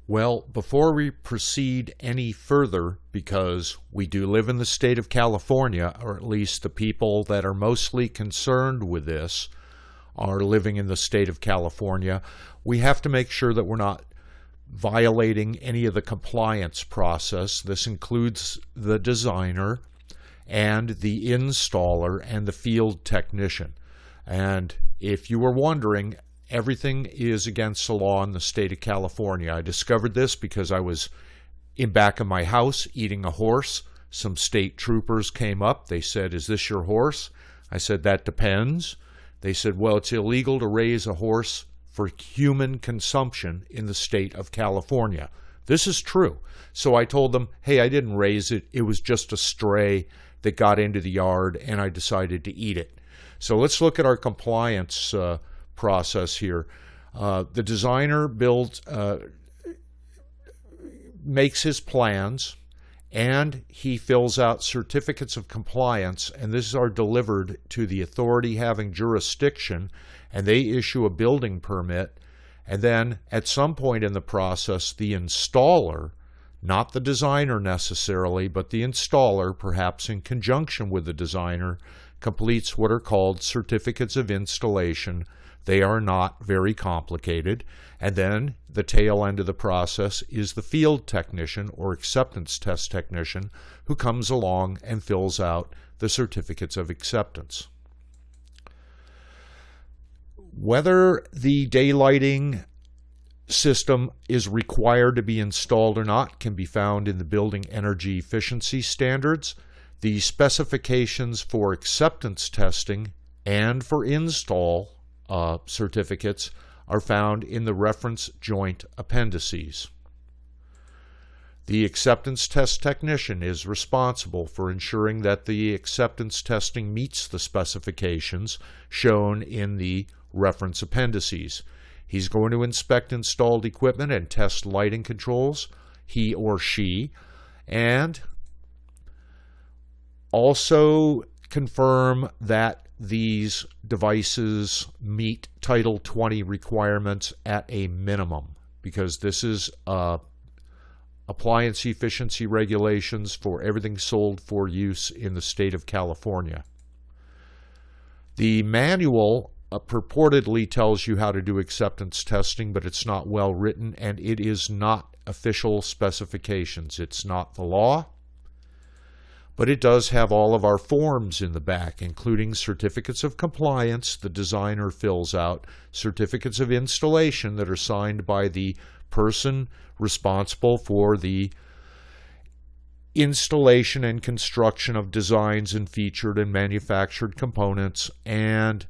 Well, before we proceed any further, because we do live in the state of California, or at least the people that are mostly concerned with this are living in the state of California, we have to make sure that we're not violating any of the compliance process. This includes the designer and the installer and the field technician. And if you were wondering, everything is against the law in the state of California. I discovered this because I was in back of my house eating a horse. Some state troopers came up. They said, "Is this your horse?" I said, "That depends." They said, "Well, it's illegal to raise a horse for human consumption in the state of California." This is true. So I told them, "Hey, I didn't raise it. It was just a stray that got into the yard and I decided to eat it." So let's look at our compliance process here. The designer makes his plans, and he fills out certificates of compliance, and these are delivered to the authority having jurisdiction, and they issue a building permit. And then at some point in the process, the installer, not the designer necessarily, but the installer, perhaps in conjunction with the designer, completes what are called certificates of installation. They are not very complicated. And then the tail end of the process is the field technician or acceptance test technician who comes along and fills out the certificates of acceptance. Whether the daylighting system is required to be installed or not can be found in the Building Energy Efficiency Standards. The specifications for acceptance testing and for install certificates are found in the reference joint appendices. The acceptance test technician is responsible for ensuring that the acceptance testing meets the specifications shown in the reference appendices. He's going to inspect installed equipment and test lighting controls, he or she, and also confirm that these devices meet Title 20 requirements at a minimum, because this is appliance efficiency regulations for everything sold for use in the state of California. The manual purportedly tells you how to do acceptance testing, but it's not well written, and it is not official specifications. It's not the law. But it does have all of our forms in the back, including certificates of compliance the designer fills out, certificates of installation that are signed by the person responsible for the installation and construction of designs and featured and manufactured components, and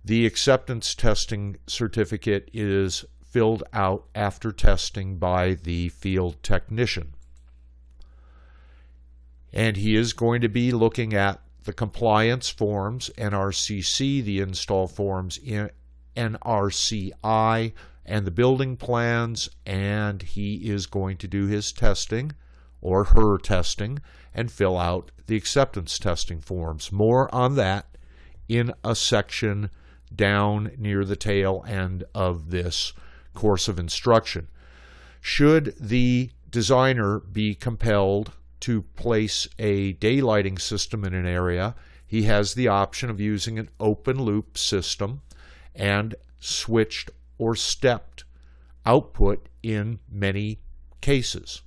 the acceptance testing certificate is filled out after testing by the field technician. And he is going to be looking at the compliance forms, NRCC, the install forms in NRCI, and the building plans, and he is going to do his testing, or her testing, and fill out the acceptance testing forms. More on that in a section down near the tail end of this course of instruction. Should the designer be compelled to place a daylighting system in an area, he has the option of using an open loop system and switched or stepped output in many cases.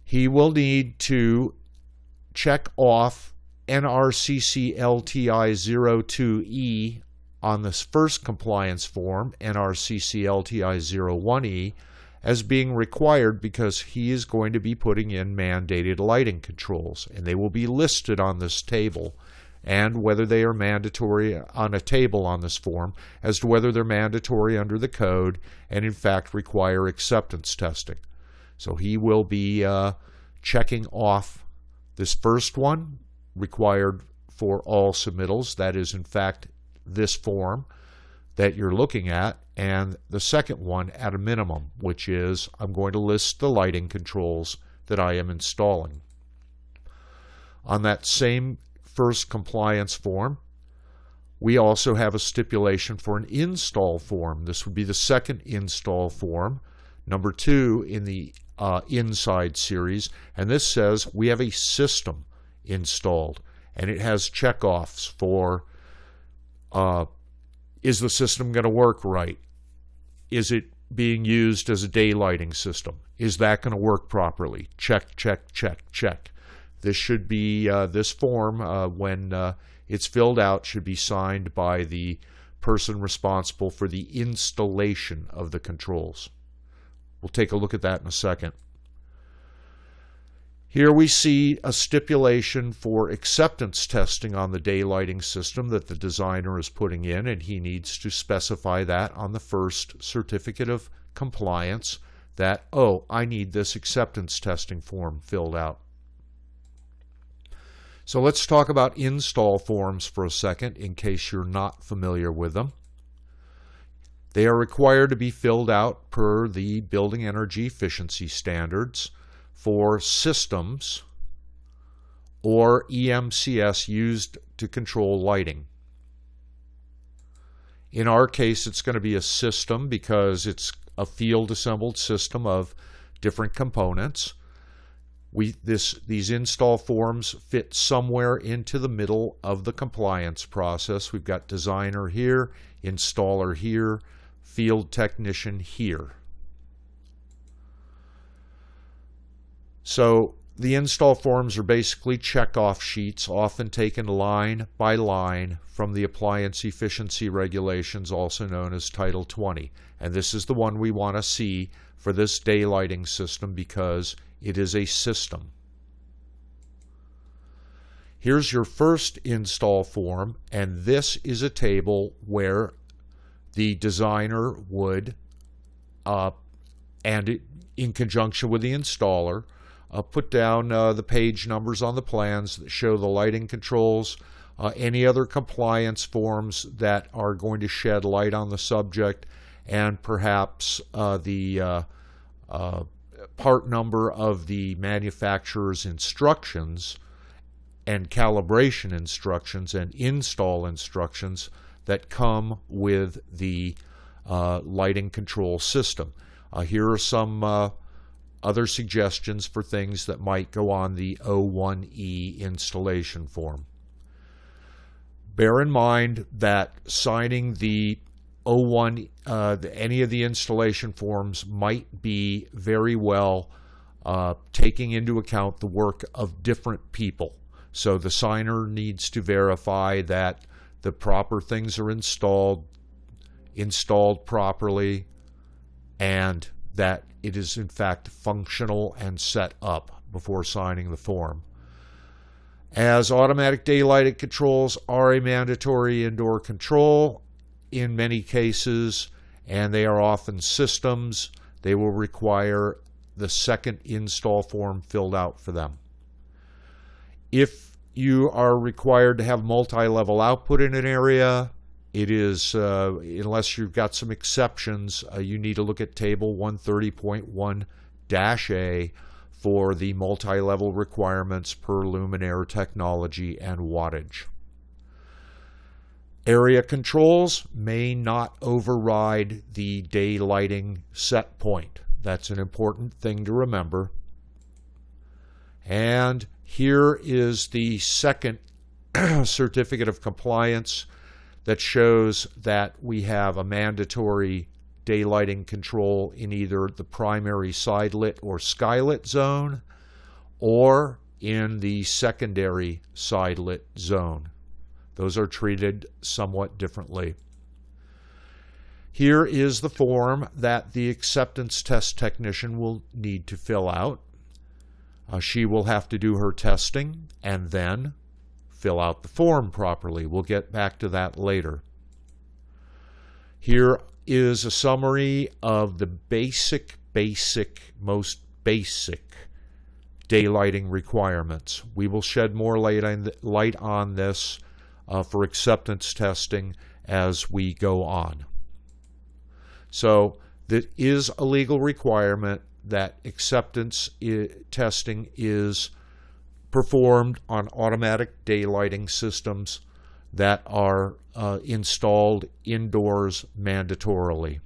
He will need to check off NRCC LTI 02E on this first compliance form, NRCC LTI 01E, as being required because he is going to be putting in mandated lighting controls, and they will be listed on this table, and whether they are mandatory on a table on this form as to whether they're mandatory under the code and in fact require acceptance testing. So he will be checking off this first one, required for all submittals. That is in fact this form that you're looking at, and the second one at a minimum, which is I'm going to list the lighting controls that I am installing. On that same first compliance form, We also have a stipulation for an install form. This would be the second install form, number 2 in the inside series, and this says we have a system installed, and it has checkoffs for is the system going to work right? Is it being used as a daylighting system? Is that going to work properly? Check, check, check, check. This should be, this form, when it's filled out, should be signed by the person responsible for the installation of the controls. We'll take a look at that in a second. Here we see a stipulation for acceptance testing on the daylighting system that the designer is putting in, and he needs to specify that on the first certificate of compliance that, oh, I need this acceptance testing form filled out. So let's talk about install forms for a second in case you're not familiar with them. They are required to be filled out per the building energy efficiency standards for systems or EMCS used to control lighting. In our case, it's going to be a system because it's a field assembled system of different components. These install forms fit somewhere into the middle of the compliance process. We've got designer here, installer here, field technician here. So the install forms are basically checkoff sheets, often taken line by line from the appliance efficiency regulations, also known as Title 20. And this is the one we want to see for this daylighting system because it is a system. Here's your first install form, and this is a table where the designer would, in conjunction with the installer, put down the page numbers on the plans that show the lighting controls, any other compliance forms that are going to shed light on the subject, and perhaps the part number of the manufacturer's instructions and calibration instructions and install instructions that come with the lighting control system. Here are some other suggestions for things that might go on the O1E installation form. Bear in mind that signing the O1, any of the installation forms might be very well taking into account the work of different people. So the signer needs to verify that the proper things are installed properly, and that it is in fact functional and set up before signing the form. As automatic daylighting controls are a mandatory indoor control in many cases, and they are often systems, they will require the second install form filled out for them. If you are required to have multi-level output in an area, it is, unless you've got some exceptions, you need to look at Table 130.1-A for the multi-level requirements per luminaire technology and wattage. Area controls may not override the daylighting set point. That's an important thing to remember. And here is the second certificate of compliance that shows that we have a mandatory daylighting control in either the primary side-lit or skylit zone or in the secondary side-lit zone. Those are treated somewhat differently. Here is the form that the acceptance test technician will need to fill out. She will have to do her testing and then fill out the form properly. We'll get back to that later. Here is a summary of the most basic daylighting requirements. We will shed more light on this for acceptance testing as we go on. So that is a legal requirement that acceptance testing is performed on automatic daylighting systems that are installed indoors mandatorily.